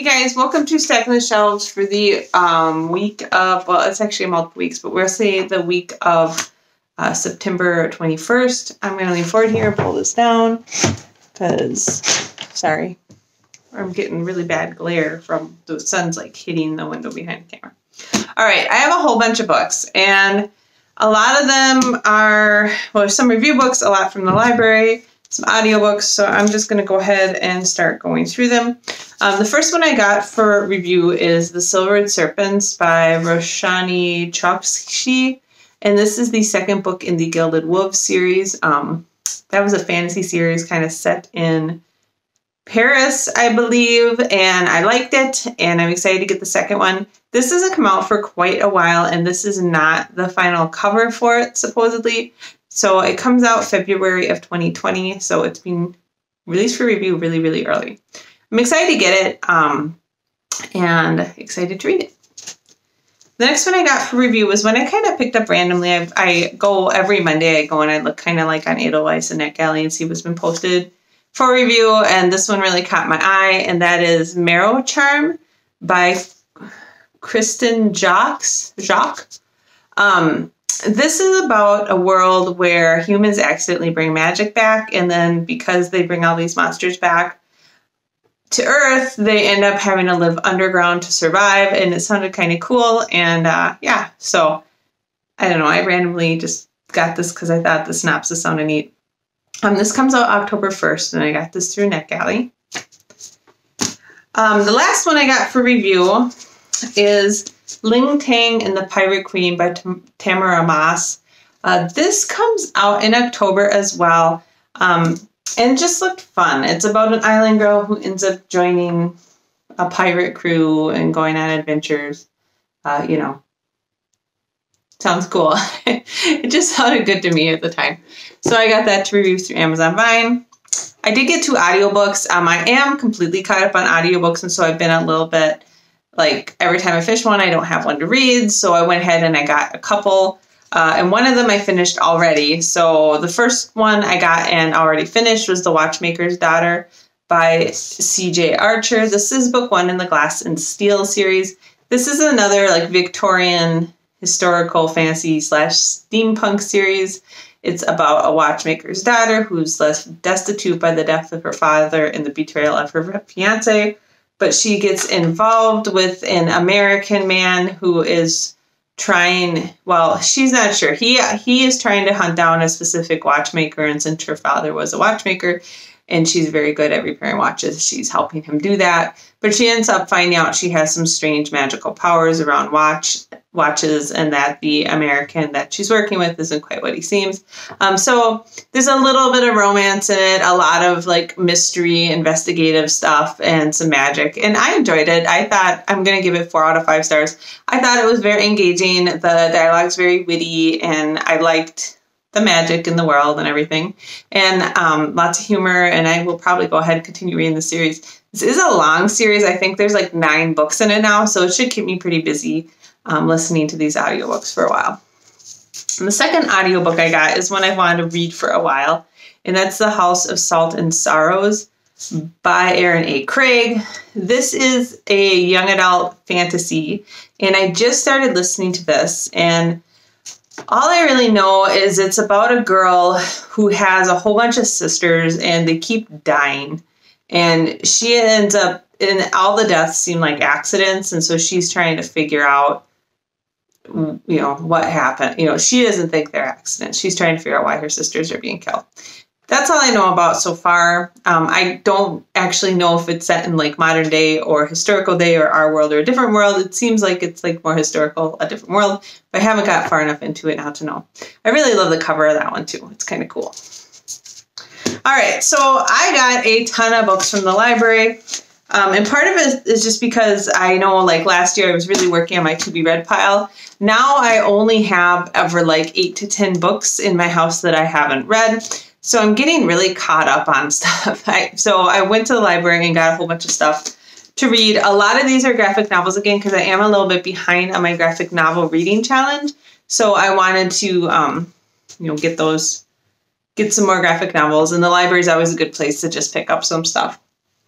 Hey guys, welcome to Stacking the Shelves for the week of, well, it's actually multiple weeks, but we'll say the week of September 21st. I'm going to lean forward here and pull this down because, sorry, I'm getting really bad glare from the sun's like hitting the window behind the camera. All right, I have a whole bunch of books, and a lot of them are, well, some review books, a lot from the library, some audiobooks, so I'm just going to go ahead and start going through them. The first one I got for review is The Silvered Serpents by Roshani Chokshi, and this is the second book in the Gilded Wolves series. That was a fantasy series kind of set in Paris, I believe, and I liked it, and I'm excited to get the second one. This hasn't come out for quite a while, and this is not the final cover for it, supposedly. So it comes out February of 2020, so it's been released for review really, really early. I'm excited to get it, and excited to read it. The next one I got for review was one I kind of picked up randomly. I go every Monday, I go and I look kind of like on Edelweiss and NetGalley and see what's been posted for review, and this one really caught my eye, and that is Maro Charm by Kristen Jacques. This is about a world where humans accidentally bring magic back, and then because they bring all these monsters back to Earth, they end up having to live underground to survive, and it sounded kind of cool, and yeah, so I don't know, I randomly just got this because I thought the synopsis sounded neat. This comes out October 1st, and I got this through NetGalley. The last one I got for review is Ling, Tang, and the Pirate Queen by Tamara Moss. This comes out in October as well, and just looked fun. It's about an island girl who ends up joining a pirate crew and going on adventures. You know, sounds cool. It just sounded good to me at the time. So I got that to review through Amazon Vine. I did get 2 audiobooks. I am completely caught up on audiobooks, and so I've been a little bit, like, every time I finish one, I don't have one to read, so I went ahead and I got a couple, and one of them I finished already. So the first one I got and already finished was The Watchmaker's Daughter by C.J. Archer. This is book 1 in the Glass and Steel series. This is another, like, Victorian historical fantasy / steampunk series. It's about a watchmaker's daughter who's left destitute by the death of her father and the betrayal of her fiancé. But she gets involved with an American man who is trying, well, she's not sure. He is trying to hunt down a specific watchmaker, and since her father was a watchmaker, and she's very good at repairing watches, she's helping him do that. But she ends up finding out she has some strange magical powers around watches, and that the American that she's working with isn't quite what he seems. So there's a little bit of romance in it, a lot of like mystery, investigative stuff, and some magic. And I enjoyed it. I thought, I'm going to give it 4 out of 5 stars. I thought it was very engaging. The dialogue's very witty, and I liked the magic in the world and everything. And lots of humor, and I will probably go ahead and continue reading the series. This is a long series. I think there's like 9 books in it now, so it should keep me pretty busy listening to these audiobooks for a while. And the second audiobook I got is one I wanted to read for a while, and that's The House of Salt and Sorrows by Aaron A. Craig. This is a young adult fantasy, and I just started listening to this, and all I really know is it's about a girl who has a whole bunch of sisters, and they keep dying. And she ends up, and all the deaths seem like accidents, and so she's trying to figure out, you know, what happened. You know, she doesn't think they're accidents. She's trying to figure out why her sisters are being killed. That's all I know about so far. I don't actually know if it's set in like modern day or historical day or our world or a different world. It seems like it's like more historical, a different world, but I haven't got far enough into it now to know. I really love the cover of that one too. It's kind of cool. All right, so I got a ton of books from the library, and part of it is just because I know, like, last year I was really working on my to-be-read pile. Now I only have ever like 8 to 10 books in my house that I haven't read, so I'm getting really caught up on stuff. So I went to the library and got a whole bunch of stuff to read. A lot of these are graphic novels, again, because I am a little bit behind on my graphic novel reading challenge, so I wanted to, you know, get some more graphic novels, and the library is always a good place to just pick up some stuff.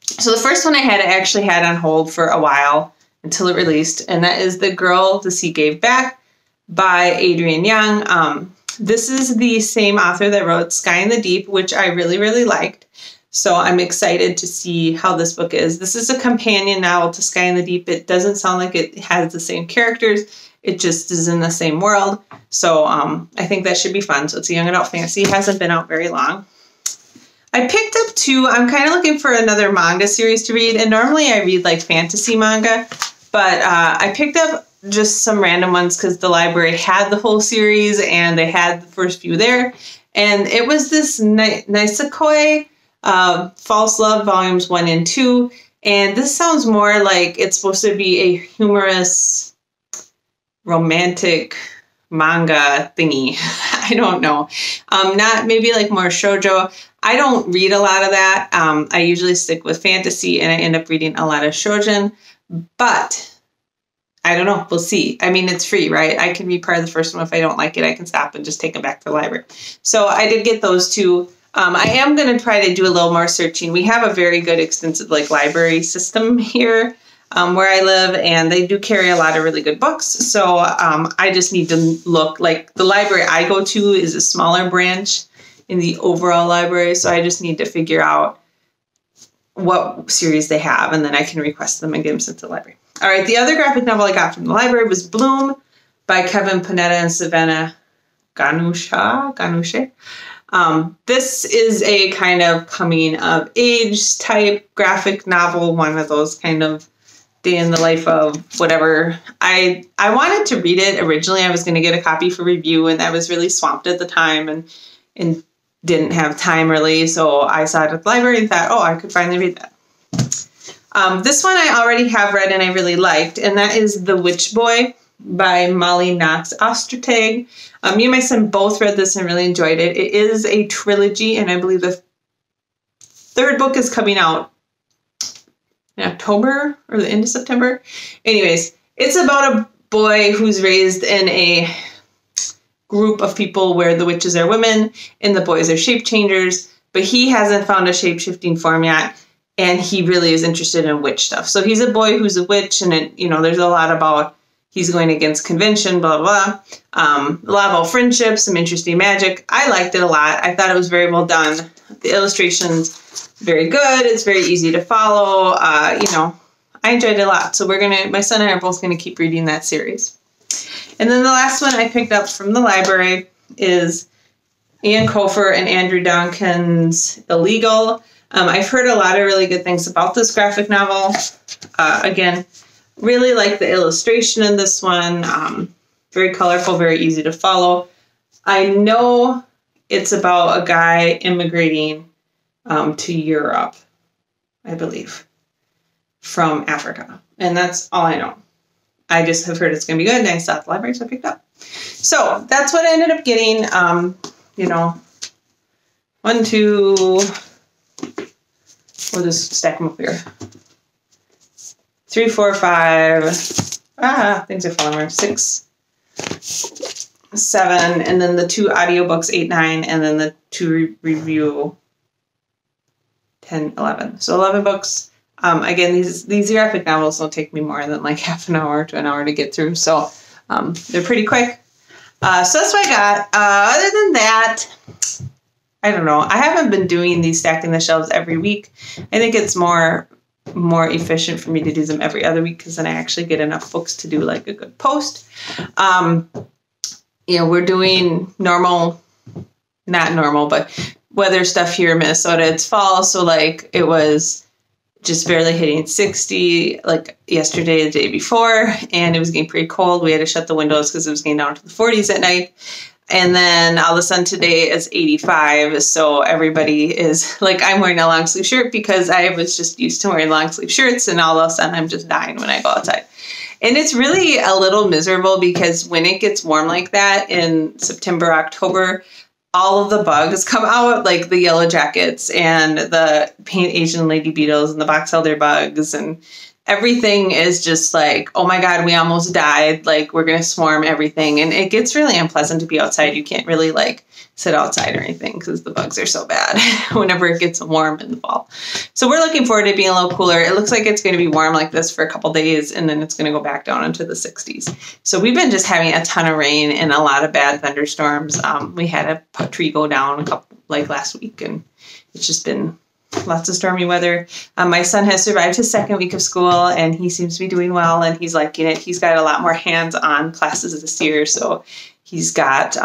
So the first one I actually had on hold for a while until it released, and that is The Girl the Sea Gave Back by Adrienne Young. This is the same author that wrote Sky in the Deep, which I really, really liked. So I'm excited to see how this book is. This is a companion novel to Sky in the Deep. It doesn't sound like it has the same characters. It just is in the same world. So I think that should be fun. So it's a young adult fantasy. It hasn't been out very long. I picked up two. I'm kind of looking for another manga series to read. And normally I read like fantasy manga. But I picked up just some random ones because the library had the whole series and they had the first few there. And it was this Nisekoi False Love Volumes 1 and 2. And this sounds more like it's supposed to be a humorous, romantic manga thingy. I don't know. Not maybe like more shoujo. I don't read a lot of that. I usually stick with fantasy and I end up reading a lot of shoujin. But I don't know. We'll see. I mean, it's free, right? I can be part of the first one. If I don't like it, I can stop and just take them back to the library. So I did get those two. I am going to try to do a little more searching. We have a very good extensive like library system here where I live, and they do carry a lot of really good books. So I just need to look. Like the library I go to is a smaller branch in the overall library. So I just need to figure out what series they have, and then I can request them and get them sent to the library. All right, the other graphic novel I got from the library was Bloom by Kevin Panetta and Savannah Ganuche. This is a kind of coming of age type graphic novel, one of those kind of day in the life of whatever. I wanted to read it originally. I was going to get a copy for review, and I was really swamped at the time and didn't have time really. So I saw it at the library and thought, oh, I could finally read that. This one I already have read and I really liked, and that is The Witch Boy by Molly Knox Ostertag. Me and my son both read this and really enjoyed it. It is a trilogy, and I believe the third book is coming out in October or the end of September. Anyways, it's about a boy who's raised in a group of people where the witches are women and the boys are shape changers, but he hasn't found a shape-shifting form yet. And he really is interested in witch stuff. So he's a boy who's a witch, and there's a lot about he's going against convention, blah, blah, blah. A lot about friendship, some interesting magic. I liked it a lot. I thought it was very well done. The illustrations, very good. It's very easy to follow. I enjoyed it a lot. So my son and I are both going to keep reading that series. And then the last one I picked up from the library is Ian Kofer and Andrew Donkin's Illegal. I've heard a lot of really good things about this graphic novel. Again, really like the illustration in this one. Very colorful, very easy to follow. I know it's about a guy immigrating to Europe, I believe, from Africa. And that's all I know. I just have heard it's going to be good, and I saw it at the library, so I picked up. So that's what I ended up getting. 1, 2... We'll just stack them up here. 3, 4, 5. Things are falling around. 6, 7, and then the 2 audiobooks, 8, 9, and then the 2 review, 10, 11. So 11 books. Again, these graphic novels don't take me more than like half an hour to an hour to get through. So they're pretty quick. So that's what I got. Other than that, I don't know. I haven't been doing these stacking the shelves every week. I think it's more efficient for me to do them every other week because then I actually get enough books to do like a good post. We're doing not normal, but weather stuff here in Minnesota. It's fall, so like it was just barely hitting 60 like yesterday, the day before, and it was getting pretty cold. We had to shut the windows because it was getting down to the 40s at night. And then all of a sudden today is 85. So everybody is like, I'm wearing a long sleeve shirt because I was just used to wearing long sleeve shirts. And all of a sudden I'm just dying when I go outside. And it's really a little miserable because when it gets warm like that in September, October, all of the bugs come out, like the yellow jackets and the paint Asian lady beetles and the box elder bugs and everything is just like, oh my God, we almost died. Like, we're going to swarm everything. And it gets really unpleasant to be outside. You can't really like sit outside or anything because the bugs are so bad whenever it gets warm in the fall. So we're looking forward to being a little cooler. It looks like it's going to be warm like this for a couple days, and then it's going to go back down into the 60s. So we've been just having a ton of rain and a lot of bad thunderstorms. We had a tree go down like last week, and it's just been lots of stormy weather. My son has survived his second week of school, and he seems to be doing well, and he's liking it. He's got a lot more hands-on classes this year, so he's got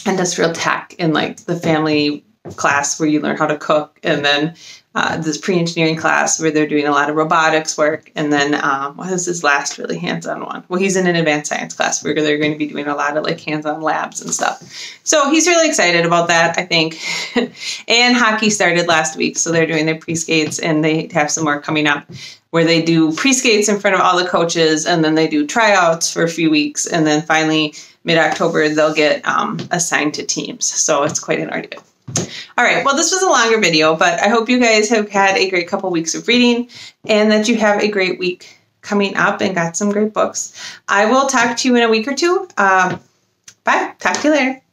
industrial tech in like the family class where you learn how to cook, and then this pre-engineering class where they're doing a lot of robotics work, and then what is his last really hands-on one? Well, he's in an advanced science class where they're going to be doing a lot of like hands-on labs and stuff. So he's really excited about that, I think. And hockey started last week, so they're doing their pre-skates, and they have some more coming up where they do pre-skates in front of all the coaches, and then they do tryouts for a few weeks, and then finally mid-October they'll get assigned to teams. So it's quite an ordeal. All right, well, this was a longer video, but I hope you guys have had a great couple weeks of reading and that you have a great week coming up and got some great books. I will talk to you in a week or two. Bye. Talk to you later.